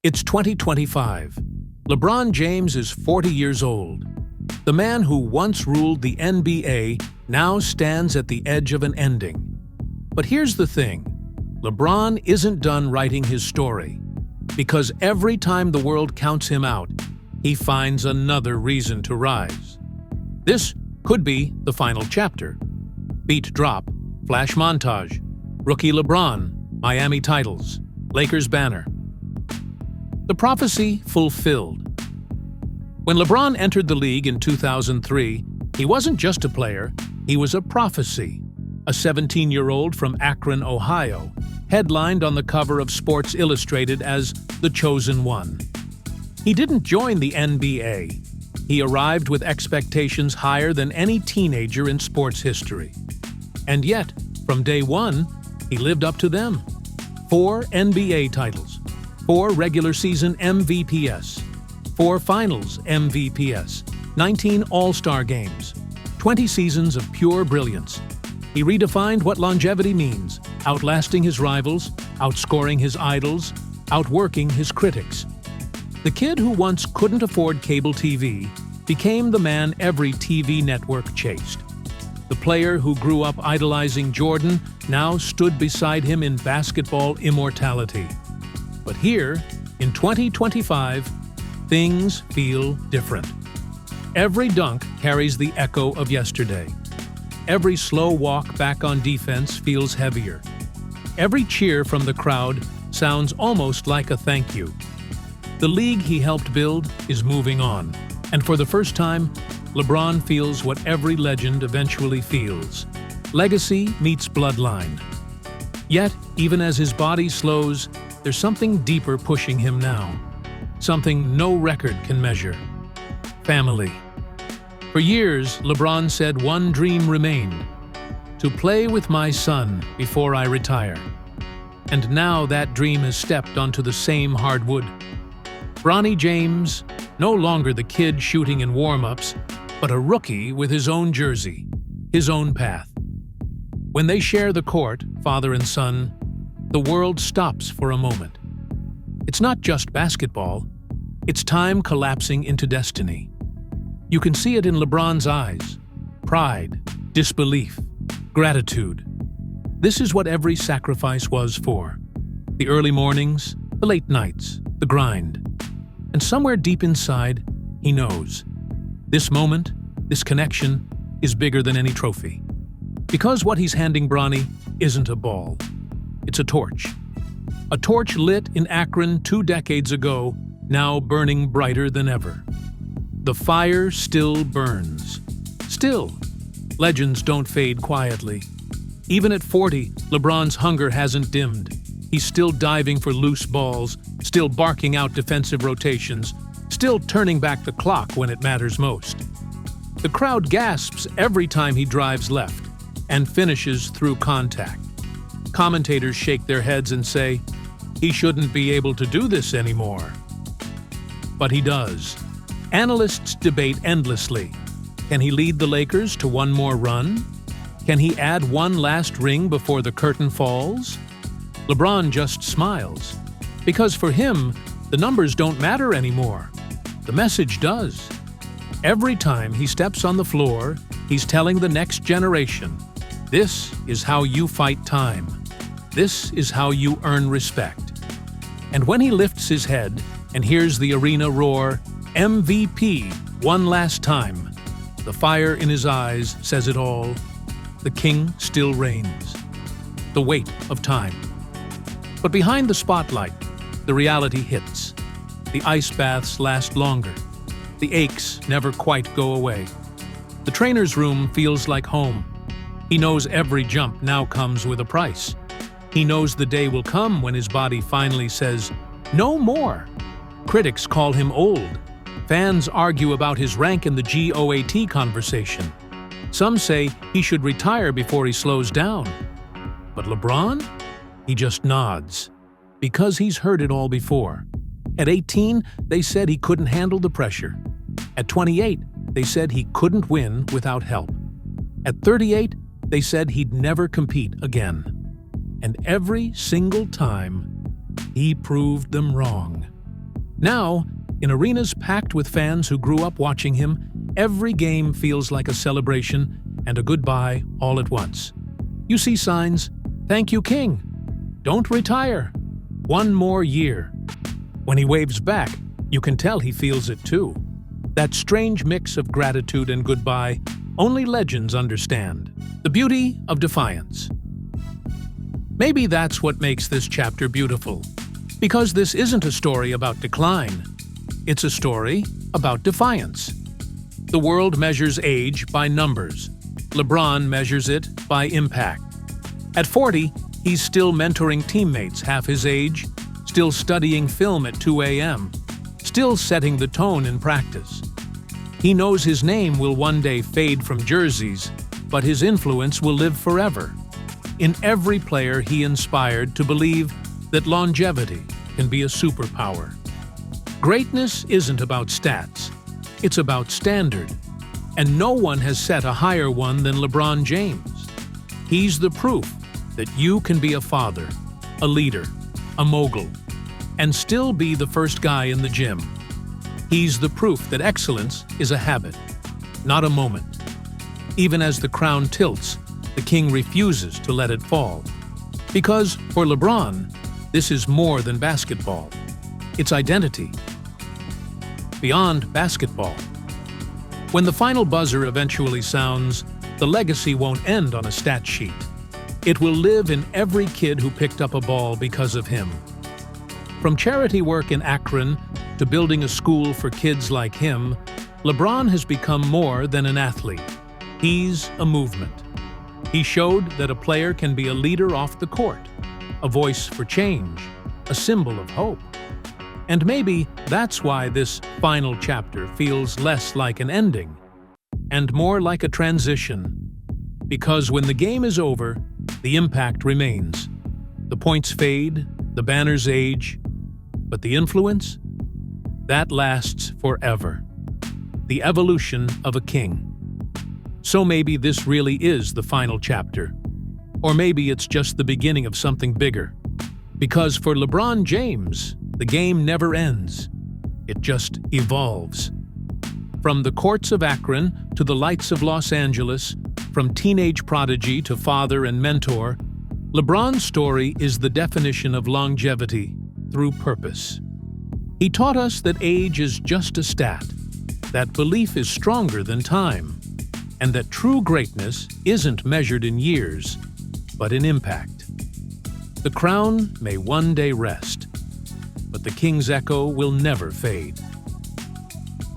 It's 2025. LeBron James is 40 years old. The man who once ruled the NBA now stands at the edge of an ending. But here's the thing. LeBron isn't done writing his story. Because every time the world counts him out, he finds another reason to rise. This could be the final chapter. Beat drop, flash montage, rookie LeBron, Miami titles, Lakers banner. The prophecy fulfilled. When LeBron entered the league in 2003, he wasn't just a player, he was a prophecy. A 17-year-old from Akron, Ohio, headlined on the cover of Sports Illustrated as the Chosen One. He didn't join the NBA. He arrived with expectations higher than any teenager in sports history. And yet, from day one, he lived up to them. 4 NBA titles, 4 regular season MVPs, 4 finals MVPs, 19 All-Star games, 20 seasons of pure brilliance. He redefined what longevity means, outlasting his rivals, outscoring his idols, outworking his critics. The kid who once couldn't afford cable TV became the man every TV network chased. The player who grew up idolizing Jordan now stood beside him in basketball immortality. But here, in 2025, things feel different. Every dunk carries the echo of yesterday. Every slow walk back on defense feels heavier. Every cheer from the crowd sounds almost like a thank you. The league he helped build is moving on, and for the first time, LeBron feels what every legend eventually feels. Legacy meets bloodline. Yet, even as his body slows, there's something deeper pushing him now. Something no record can measure. Family. For years, LeBron said one dream remained: to play with my son before I retire. And now that dream has stepped onto the same hardwood. Bronny James, no longer the kid shooting in warm-ups, but a rookie with his own jersey, his own path. When they share the court, father and son, the world stops for a moment. It's not just basketball, it's time collapsing into destiny. You can see it in LeBron's eyes: pride, disbelief, gratitude. This is what every sacrifice was for. The early mornings, the late nights, the grind. And somewhere deep inside, he knows. This moment, this connection, is bigger than any trophy. Because what he's handing Bronny isn't a ball. It's a torch. A torch lit in Akron 2 decades ago, now burning brighter than ever. The fire still burns. Still, legends don't fade quietly. Even at 40, LeBron's hunger hasn't dimmed. He's still diving for loose balls, still barking out defensive rotations, still turning back the clock when it matters most. The crowd gasps every time he drives left and finishes through contact. Commentators shake their heads and say, he shouldn't be able to do this anymore. But he does. Analysts debate endlessly. Can he lead the Lakers to one more run? Can he add one last ring before the curtain falls? LeBron just smiles. Because for him, the numbers don't matter anymore. The message does. Every time he steps on the floor, he's telling the next generation, this is how you fight time. This is how you earn respect. And when he lifts his head and hears the arena roar, MVP, one last time, the fire in his eyes says it all. The king still reigns. The weight of time. But behind the spotlight, the reality hits. The ice baths last longer. The aches never quite go away. The trainer's room feels like home. He knows every jump now comes with a price. He knows the day will come when his body finally says, no more. Critics call him old. Fans argue about his rank in the GOAT conversation. Some say he should retire before he slows down. But LeBron? He just nods. Because he's heard it all before. At 18, they said he couldn't handle the pressure. At 28, they said he couldn't win without help. At 38, they said he'd never compete again. And every single time, he proved them wrong. Now, in arenas packed with fans who grew up watching him, every game feels like a celebration and a goodbye all at once. You see signs, "Thank you, King. Don't retire. One more year." When he waves back, you can tell he feels it too. That strange mix of gratitude and goodbye only legends understand. The beauty of defiance. Maybe that's what makes this chapter beautiful. Because this isn't a story about decline. It's a story about defiance. The world measures age by numbers. LeBron measures it by impact. At 40, he's still mentoring teammates half his age, still studying film at 2 a.m., still setting the tone in practice. He knows his name will one day fade from jerseys, but his influence will live forever. In every player he inspired to believe that longevity can be a superpower. Greatness isn't about stats, it's about standard. And no one has set a higher one than LeBron James. He's the proof that you can be a father, a leader, a mogul, and still be the first guy in the gym. He's the proof that excellence is a habit, not a moment. Even as the crown tilts, the king refuses to let it fall. Because for LeBron, this is more than basketball. It's identity. Beyond basketball. When the final buzzer eventually sounds, the legacy won't end on a stat sheet. It will live in every kid who picked up a ball because of him. From charity work in Akron to building a school for kids like him, LeBron has become more than an athlete. He's a movement. He showed that a player can be a leader off the court, a voice for change, a symbol of hope. And maybe that's why this final chapter feels less like an ending and more like a transition. Because when the game is over, the impact remains. The points fade, the banners age, but the influence? That lasts forever. The evolution of a king. So maybe this really is the final chapter. Or maybe it's just the beginning of something bigger. Because for LeBron James, the game never ends. It just evolves. From the courts of Akron to the lights of Los Angeles, from teenage prodigy to father and mentor, LeBron's story is the definition of longevity through purpose. He taught us that age is just a stat, that belief is stronger than time, and that true greatness isn't measured in years, but in impact. The crown may one day rest, but the king's echo will never fade.